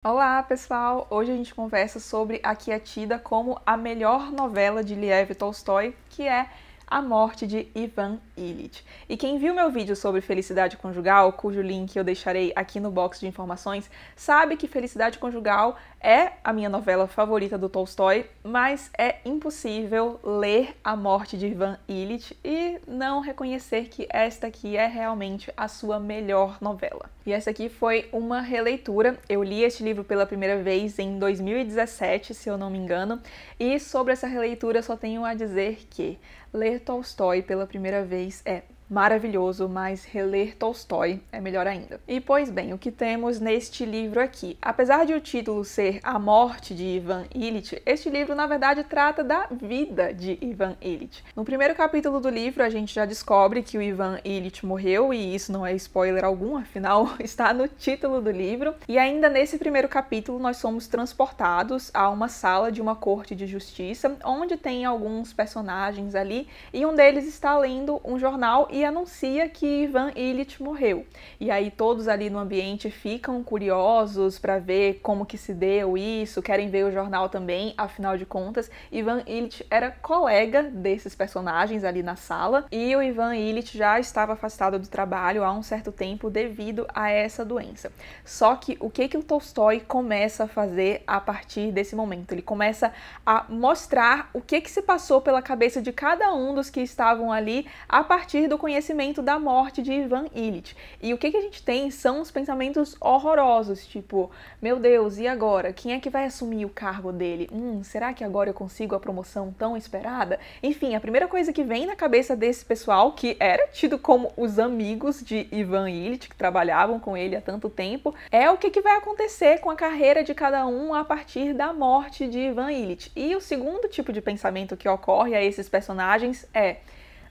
Olá, pessoal! Hoje a gente conversa sobre a que é tida como a melhor novela de Lev Tolstói, que é A Morte de Ivan Ilitch. E quem viu meu vídeo sobre Felicidade Conjugal, cujo link eu deixarei aqui no box de informações, sabe que Felicidade Conjugal é a minha novela favorita do Tolstói, mas é impossível ler A Morte de Ivan Ilitch e não reconhecer que esta aqui é realmente a sua melhor novela. E essa aqui foi uma releitura. Eu li este livro pela primeira vez em 2017, se eu não me engano, e sobre essa releitura eu só tenho a dizer que ler Tolstói pela primeira vez é maravilhoso, mas reler Tolstói é melhor ainda. E pois bem, o que temos neste livro aqui? Apesar de o título ser A Morte de Ivan Ilitch, este livro na verdade trata da vida de Ivan Ilitch. No primeiro capítulo do livro a gente já descobre que o Ivan Ilitch morreu, e isso não é spoiler algum, afinal está no título do livro. E ainda nesse primeiro capítulo nós somos transportados a uma sala de uma corte de justiça, onde tem alguns personagens ali, e um deles está lendo um jornal e anuncia que Ivan Ilitch morreu. E aí todos ali no ambiente ficam curiosos para ver como que se deu isso, querem ver o jornal também, afinal de contas, Ivan Ilitch era colega desses personagens ali na sala, e o Ivan Ilitch já estava afastado do trabalho há um certo tempo devido a essa doença. Só que o que o Tolstói começa a fazer a partir desse momento? Ele começa a mostrar o que se passou pela cabeça de cada um dos que estavam ali a partir do conhecimento da morte de Ivan Ilitch. E o que a gente tem são os pensamentos horrorosos, tipo, meu Deus, e agora? Quem é que vai assumir o cargo dele? Será que agora eu consigo a promoção tão esperada? Enfim, a primeira coisa que vem na cabeça desse pessoal, que era tido como os amigos de Ivan Ilitch, que trabalhavam com ele há tanto tempo, é o que vai acontecer com a carreira de cada um a partir da morte de Ivan Ilitch. E o segundo tipo de pensamento que ocorre a esses personagens é: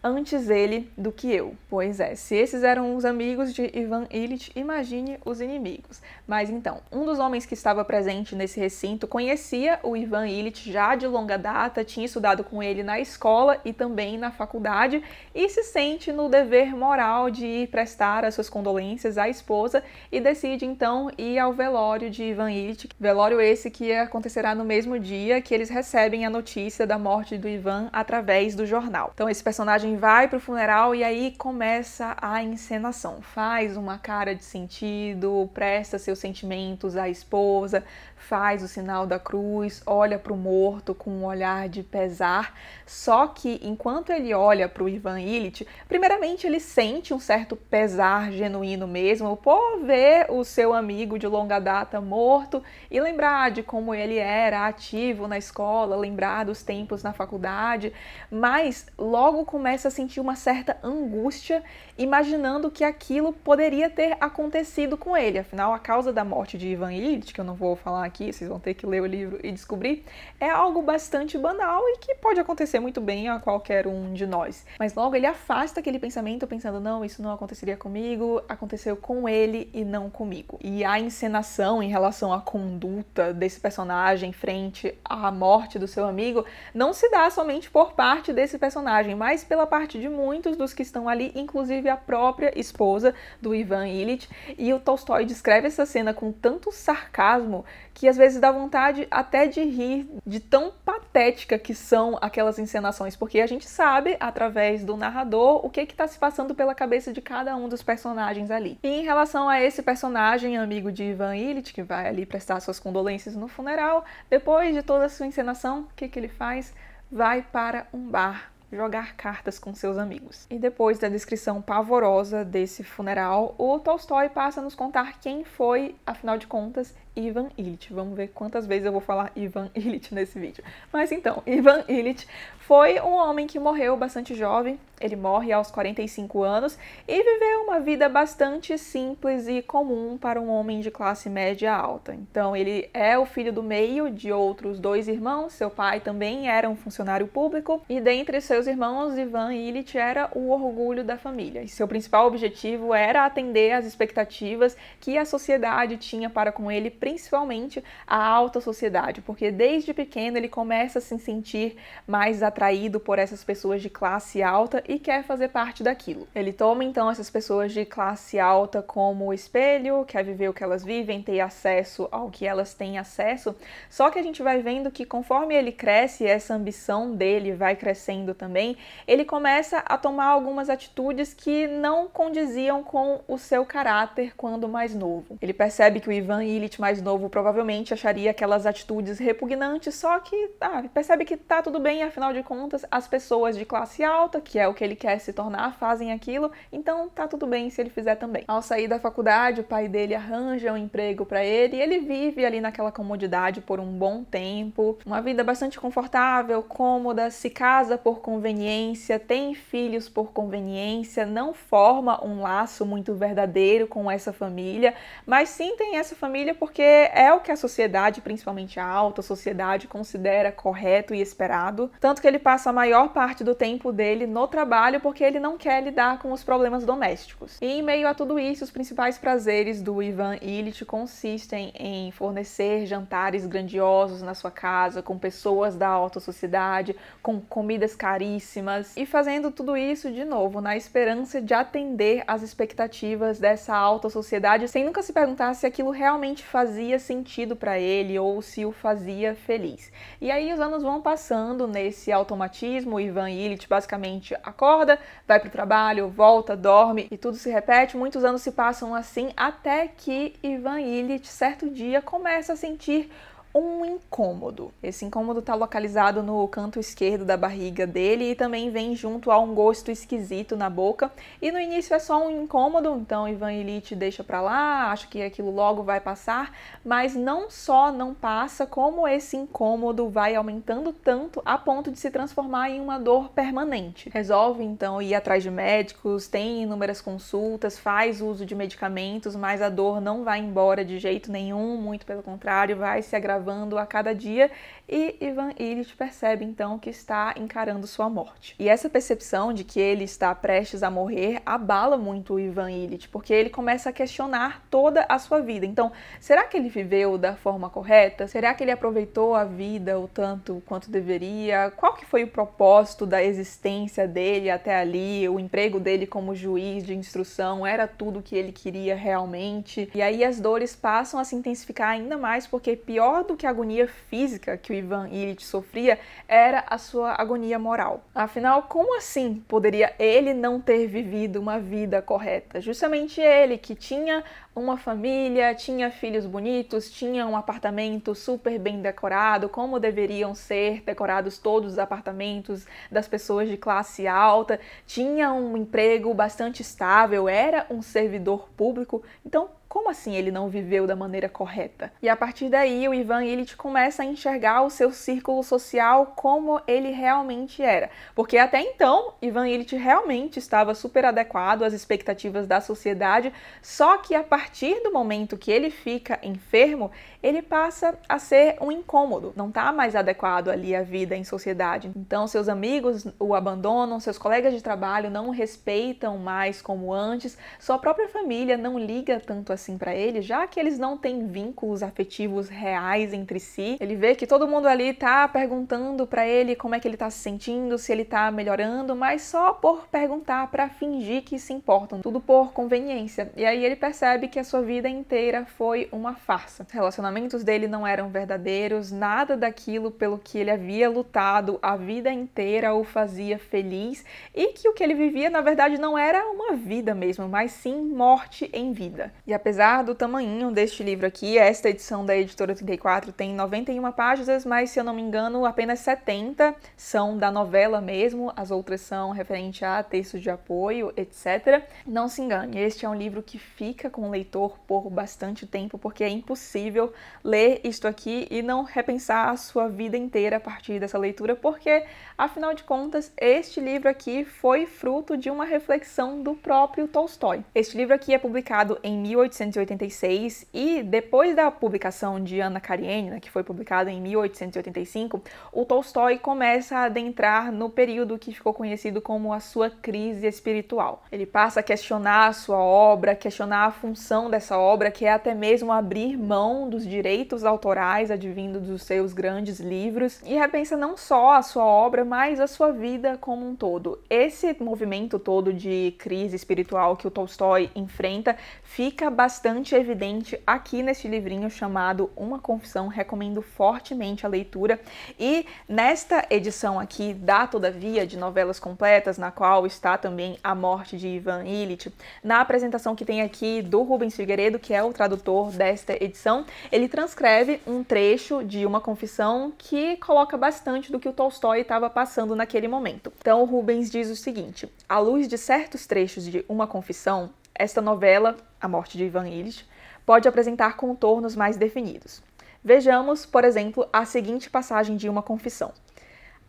antes ele do que eu. Pois é, se esses eram os amigos de Ivan Ilitch, imagine os inimigos. Mas então, um dos homens que estava presente nesse recinto conhecia o Ivan Ilitch já de longa data, tinha estudado com ele na escola e também na faculdade, e se sente no dever moral de ir prestar as suas condolências à esposa e decide então ir ao velório de Ivan Ilitch. Velório esse que acontecerá no mesmo dia que eles recebem a notícia da morte do Ivan através do jornal. Então esse personagem vai pro funeral e aí começa a encenação. Faz uma cara de sentido, presta seus sentimentos à esposa, faz o sinal da cruz, olha pro morto com um olhar de pesar. Só que enquanto ele olha pro Ivan Ilitch, primeiramente ele sente um certo pesar genuíno mesmo por ver o seu amigo de longa data morto e lembrar de como ele era ativo na escola, lembrar dos tempos na faculdade, mas logo começa a sentir uma certa angústia, imaginando que aquilo poderia ter acontecido com ele. Afinal, a causa da morte de Ivan Ilitch, que eu não vou falar aqui, vocês vão ter que ler o livro e descobrir, é algo bastante banal e que pode acontecer muito bem a qualquer um de nós. Mas logo ele afasta aquele pensamento pensando, não, isso não aconteceria comigo, aconteceu com ele e não comigo. E a encenação em relação à conduta desse personagem frente à morte do seu amigo não se dá somente por parte desse personagem, mas pela parte de muitos dos que estão ali, inclusive a própria esposa do Ivan Ilitch. E o Tolstói descreve essa cena com tanto sarcasmo que às vezes dá vontade até de rir de tão patética que são aquelas encenações, porque a gente sabe, através do narrador, o que está se passando pela cabeça de cada um dos personagens ali. E em relação a esse personagem, amigo de Ivan Ilitch, que vai ali prestar suas condolências no funeral, depois de toda a sua encenação, o que ele faz? Vai para um bar jogar cartas com seus amigos. E depois da descrição pavorosa desse funeral, o Tolstói passa a nos contar quem foi, afinal de contas, Ivan Ilitch. Vamos ver quantas vezes eu vou falar Ivan Ilitch nesse vídeo. Mas então, Ivan Ilitch foi um homem que morreu bastante jovem. Ele morre aos 45 anos e viveu uma vida bastante simples e comum para um homem de classe média alta. Então, ele é o filho do meio de outros dois irmãos. Seu pai também era um funcionário público e dentre seus irmãos, Ivan Ilitch era o orgulho da família. E seu principal objetivo era atender às expectativas que a sociedade tinha para com ele, principalmente a alta sociedade, porque desde pequeno ele começa a se sentir mais atraído por essas pessoas de classe alta e quer fazer parte daquilo. Ele toma então essas pessoas de classe alta como espelho, quer viver o que elas vivem, ter acesso ao que elas têm acesso, só que a gente vai vendo que conforme ele cresce, essa ambição dele vai crescendo também, ele começa a tomar algumas atitudes que não condiziam com o seu caráter quando mais novo. Ele percebe que o Ivan Ilitch mais novo provavelmente acharia aquelas atitudes repugnantes, só que percebe que tá tudo bem, afinal de contas, as pessoas de classe alta, que é o que ele quer se tornar, fazem aquilo, então tá tudo bem se ele fizer também. Ao sair da faculdade, o pai dele arranja um emprego para ele e ele vive ali naquela comodidade por um bom tempo, uma vida bastante confortável, cômoda, se casa por conveniência, tem filhos por conveniência, não forma um laço muito verdadeiro com essa família, mas sim tem essa família porque é o que a sociedade, principalmente a alta sociedade, considera correto e esperado, tanto que ele passa a maior parte do tempo dele no trabalho porque ele não quer lidar com os problemas domésticos. E em meio a tudo isso, os principais prazeres do Ivan Ilitch consistem em fornecer jantares grandiosos na sua casa, com pessoas da alta sociedade, com comidas caríssimas, e fazendo tudo isso de novo, na esperança de atender às expectativas dessa alta sociedade, sem nunca se perguntar se aquilo realmente fazia sentido para ele ou se o fazia feliz. E aí os anos vão passando nesse automatismo, o Ivan Ilitch basicamente acorda, vai para o trabalho, volta, dorme e tudo se repete. Muitos anos se passam assim até que Ivan Ilitch, certo dia, começa a sentir um incômodo. Esse incômodo está localizado no canto esquerdo da barriga dele e também vem junto a um gosto esquisito na boca. E no início é só um incômodo, então Ivan Ilitch deixa pra lá, acha que aquilo logo vai passar, mas não só não passa, como esse incômodo vai aumentando tanto a ponto de se transformar em uma dor permanente. Resolve então ir atrás de médicos, tem inúmeras consultas, faz uso de medicamentos, mas a dor não vai embora de jeito nenhum, muito pelo contrário, vai se agravando a cada dia e Ivan Ilitch percebe então que está encarando sua morte. E essa percepção de que ele está prestes a morrer abala muito o Ivan Ilitch, porque ele começa a questionar toda a sua vida. Então, será que ele viveu da forma correta? Será que ele aproveitou a vida o tanto quanto deveria? Qual que foi o propósito da existência dele até ali? O emprego dele como juiz de instrução era tudo que ele queria realmente? E aí as dores passam a se intensificar ainda mais, porque pior do que a agonia física que o Ivan Ilitch sofria era a sua agonia moral. Afinal, como assim poderia ele não ter vivido uma vida correta? Justamente ele, que tinha uma família, tinha filhos bonitos, tinha um apartamento super bem decorado, como deveriam ser decorados todos os apartamentos das pessoas de classe alta, tinha um emprego bastante estável, era um servidor público, então como assim ele não viveu da maneira correta? E a partir daí o Ivan Ilitch começa a enxergar o seu círculo social como ele realmente era. Porque até então, Ivan Ilitch realmente estava super adequado às expectativas da sociedade, só que a partir do momento que ele fica enfermo, ele passa a ser um incômodo, não está mais adequado ali à vida em sociedade. Então seus amigos o abandonam, seus colegas de trabalho não o respeitam mais como antes, sua própria família não liga tanto assim para ele, já que eles não têm vínculos afetivos reais entre si. Ele vê que todo mundo ali tá perguntando para ele como é que ele tá se sentindo, se ele tá melhorando, mas só por perguntar, para fingir que se importam, tudo por conveniência. E aí ele percebe que a sua vida inteira foi uma farsa. Os relacionamentos dele não eram verdadeiros, nada daquilo pelo que ele havia lutado a vida inteira o fazia feliz, e que o que ele vivia na verdade não era uma vida mesmo, mas sim morte em vida. E apesar do tamanhinho deste livro aqui, esta edição da Editora 34 tem 91 páginas, mas se eu não me engano apenas 70 são da novela mesmo, as outras são referente a textos de apoio, etc. Não se engane, este é um livro que fica com o leitor por bastante tempo, porque é impossível ler isto aqui e não repensar a sua vida inteira a partir dessa leitura, porque, afinal de contas, este livro aqui foi fruto de uma reflexão do próprio Tolstói. Este livro aqui é publicado em 1888, 1886 e depois da publicação de Anna Karenina, que foi publicada em 1885, o Tolstói começa a adentrar no período que ficou conhecido como a sua crise espiritual. Ele passa a questionar a sua obra, questionar a função dessa obra, que é até mesmo abrir mão dos direitos autorais advindos dos seus grandes livros, e repensa não só a sua obra, mas a sua vida como um todo. Esse movimento todo de crise espiritual que o Tolstói enfrenta fica bastante evidente aqui neste livrinho chamado Uma Confissão. Recomendo fortemente a leitura. E nesta edição aqui da Todavia, de novelas completas, na qual está também A Morte de Ivan Ilitch, na apresentação que tem aqui do Rubens Figueiredo, que é o tradutor desta edição, ele transcreve um trecho de Uma Confissão que coloca bastante do que o Tolstói estava passando naquele momento. Então o Rubens diz o seguinte: à luz de certos trechos de Uma Confissão, esta novela, A Morte de Ivan Ilitch, pode apresentar contornos mais definidos. Vejamos, por exemplo, a seguinte passagem de Uma Confissão.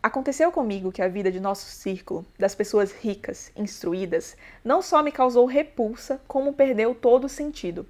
Aconteceu comigo que a vida de nosso círculo, das pessoas ricas, instruídas, não só me causou repulsa, como perdeu todo o sentido.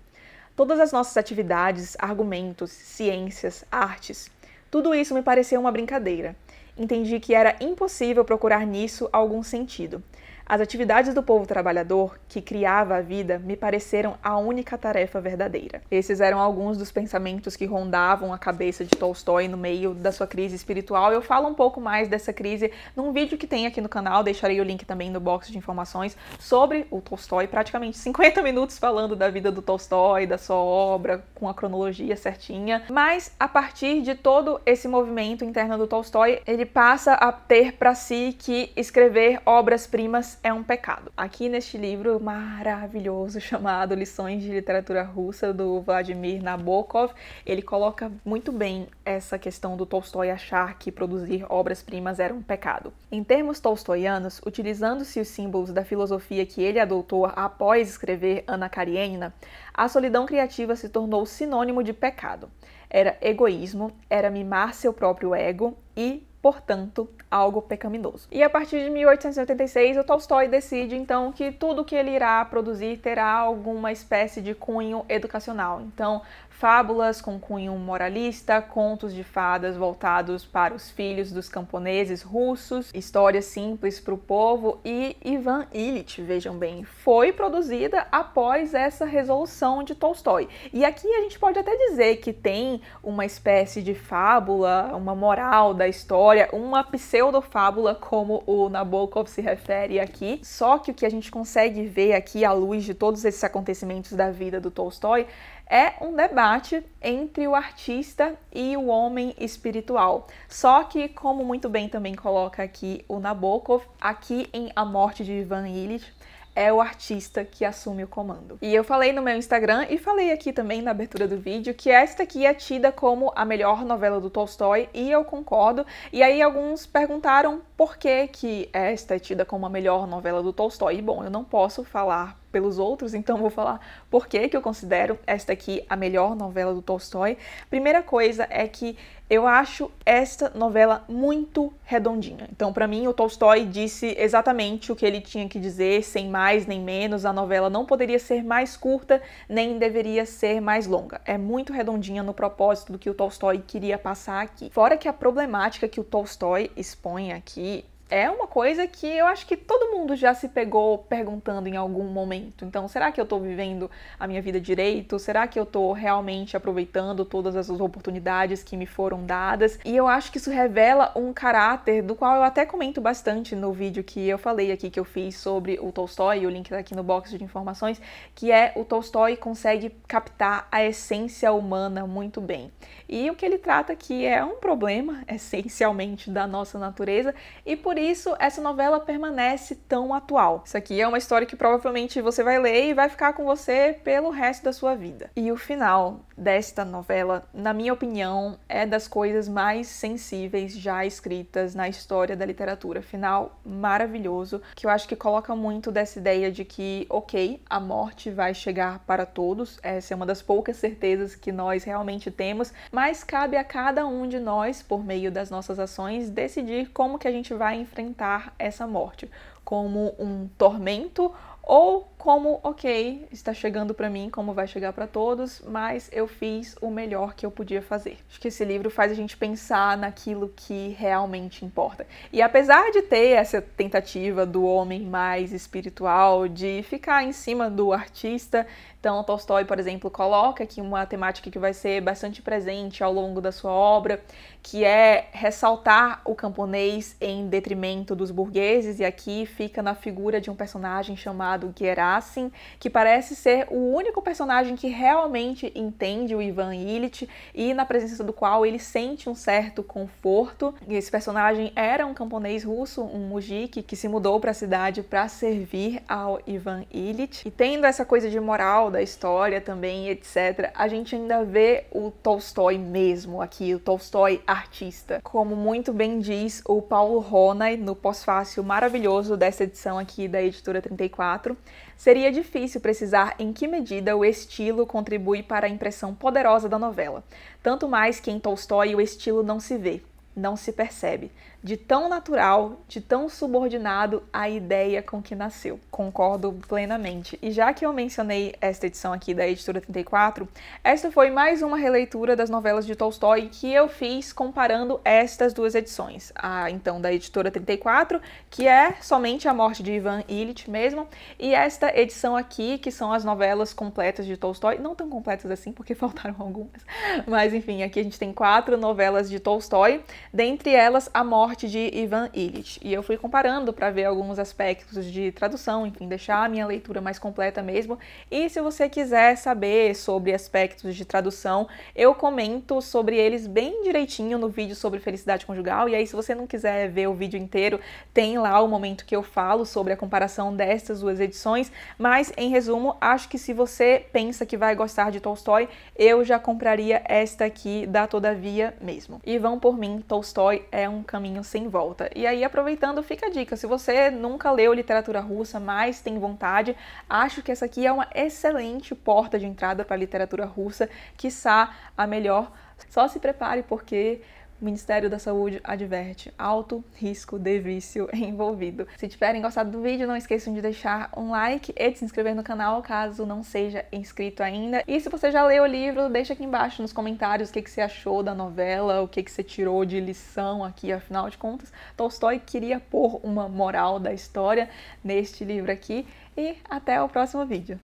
Todas as nossas atividades, argumentos, ciências, artes, tudo isso me pareceu uma brincadeira. Entendi que era impossível procurar nisso algum sentido. As atividades do povo trabalhador, que criava a vida, me pareceram a única tarefa verdadeira. Esses eram alguns dos pensamentos que rondavam a cabeça de Tolstói no meio da sua crise espiritual. Eu falo um pouco mais dessa crise num vídeo que tem aqui no canal, deixarei o link também no box de informações, sobre o Tolstói, praticamente 50 minutos falando da vida do Tolstói, da sua obra, com a cronologia certinha. Mas, a partir de todo esse movimento interno do Tolstói, ele passa a ter para si que escrever obras-primas é um pecado. Aqui neste livro maravilhoso chamado Lições de Literatura Russa, do Vladimir Nabokov, ele coloca muito bem essa questão do Tolstói achar que produzir obras-primas era um pecado. Em termos tolstoianos, utilizando-se os símbolos da filosofia que ele adotou após escrever Anna Karenina, a solidão criativa se tornou sinônimo de pecado. Era egoísmo, era mimar seu próprio ego e, portanto, algo pecaminoso. E a partir de 1886, o Tolstói decide, então, que tudo que ele irá produzir terá alguma espécie de cunho educacional. Então, fábulas com cunho moralista, contos de fadas voltados para os filhos dos camponeses russos, histórias simples para o povo. E Ivan Ilitch, vejam bem, foi produzida após essa resolução de Tolstói. E aqui a gente pode até dizer que tem uma espécie de fábula, uma moral da história, uma pseudofábula, como o Nabokov se refere aqui. Só que o que a gente consegue ver aqui, à luz de todos esses acontecimentos da vida do Tolstói, é um debate entre o artista e o homem espiritual. Só que, como muito bem também coloca aqui o Nabokov, aqui em A Morte de Ivan Ilitch, é o artista que assume o comando. E eu falei no meu Instagram e falei aqui também na abertura do vídeo que esta aqui é tida como a melhor novela do Tolstói, e eu concordo. E aí alguns perguntaram por que esta é tida como a melhor novela do Tolstói. E bom, eu não posso falar pelos outros, então vou falar por que eu considero esta aqui a melhor novela do Tolstói. Primeira coisa é que eu acho esta novela muito redondinha. Então, para mim, o Tolstói disse exatamente o que ele tinha que dizer, sem mais nem menos. A novela não poderia ser mais curta, nem deveria ser mais longa. É muito redondinha no propósito do que o Tolstói queria passar aqui. Fora que a problemática que o Tolstói expõe aqui é uma coisa que eu acho que todo mundo já se pegou perguntando em algum momento. Então, será que eu tô vivendo a minha vida direito? Será que eu tô realmente aproveitando todas as oportunidades que me foram dadas? E eu acho que isso revela um caráter do qual eu até comento bastante no vídeo que eu falei aqui, que eu fiz sobre o Tolstói, o link tá aqui no box de informações, que é o Tolstói consegue captar a essência humana muito bem. E o que ele trata aqui é um problema, essencialmente, da nossa natureza, e por isso essa novela permanece tão atual. Isso aqui é uma história que provavelmente você vai ler e vai ficar com você pelo resto da sua vida. E o final desta novela, na minha opinião, é das coisas mais sensíveis já escritas na história da literatura. Final maravilhoso, que eu acho que coloca muito dessa ideia de que, ok, a morte vai chegar para todos, essa é uma das poucas certezas que nós realmente temos, mas cabe a cada um de nós, por meio das nossas ações, decidir como que a gente vai enfrentar essa morte, como um tormento ou como, ok, está chegando para mim, como vai chegar para todos, mas eu fiz o melhor que eu podia fazer. Acho que esse livro faz a gente pensar naquilo que realmente importa. E apesar de ter essa tentativa do homem mais espiritual de ficar em cima do artista, então Tolstói, por exemplo, coloca aqui uma temática que vai ser bastante presente ao longo da sua obra, que é ressaltar o camponês em detrimento dos burgueses, e aqui fica na figura de um personagem chamado Gerasim, que parece ser o único personagem que realmente entende o Ivan Ilitch e na presença do qual ele sente um certo conforto. E esse personagem era um camponês russo, um mujik, que se mudou para a cidade para servir ao Ivan Ilitch. E tendo essa coisa de moral da história também, etc., a gente ainda vê o Tolstói mesmo aqui, o Tolstói artista. Como muito bem diz o Paulo Ronay no pós-fácil maravilhoso dessa edição aqui da Editora 34, seria difícil precisar em que medida o estilo contribui para a impressão poderosa da novela. Tanto mais que em Tolstói o estilo não se vê, não se percebe. De tão natural, de tão subordinado à ideia com que nasceu. Concordo plenamente. E já que eu mencionei esta edição aqui da Editora 34, esta foi mais uma releitura das novelas de Tolstói que eu fiz comparando estas duas edições. A, então, da Editora 34, que é somente a morte de Ivan Ilitch mesmo, e esta edição aqui, que são as novelas completas de Tolstói, não tão completas assim, porque faltaram algumas, mas enfim, aqui a gente tem 4 novelas de Tolstói, dentre elas a morte de Ivan Ilitch. E eu fui comparando para ver alguns aspectos de tradução, enfim, deixar a minha leitura mais completa mesmo. E se você quiser saber sobre aspectos de tradução, eu comento sobre eles bem direitinho no vídeo sobre felicidade conjugal. E aí, se você não quiser ver o vídeo inteiro, tem lá o momento que eu falo sobre a comparação destas duas edições. Mas, em resumo, acho que se você pensa que vai gostar de Tolstói, eu já compraria esta aqui da Todavia mesmo. E vão por mim, Tolstói é um caminho sem volta. E aí, aproveitando, fica a dica, se você nunca leu literatura russa, mas tem vontade, acho que essa aqui é uma excelente porta de entrada para a literatura russa, quiçá a melhor. Só se prepare porque o Ministério da Saúde adverte: alto risco de vício envolvido. Se tiverem gostado do vídeo, não esqueçam de deixar um like e de se inscrever no canal caso não seja inscrito ainda. E se você já leu o livro, deixa aqui embaixo nos comentários o que você achou da novela, o que você tirou de lição aqui, afinal de contas. Tolstói queria pôr uma moral da história neste livro aqui. E até o próximo vídeo.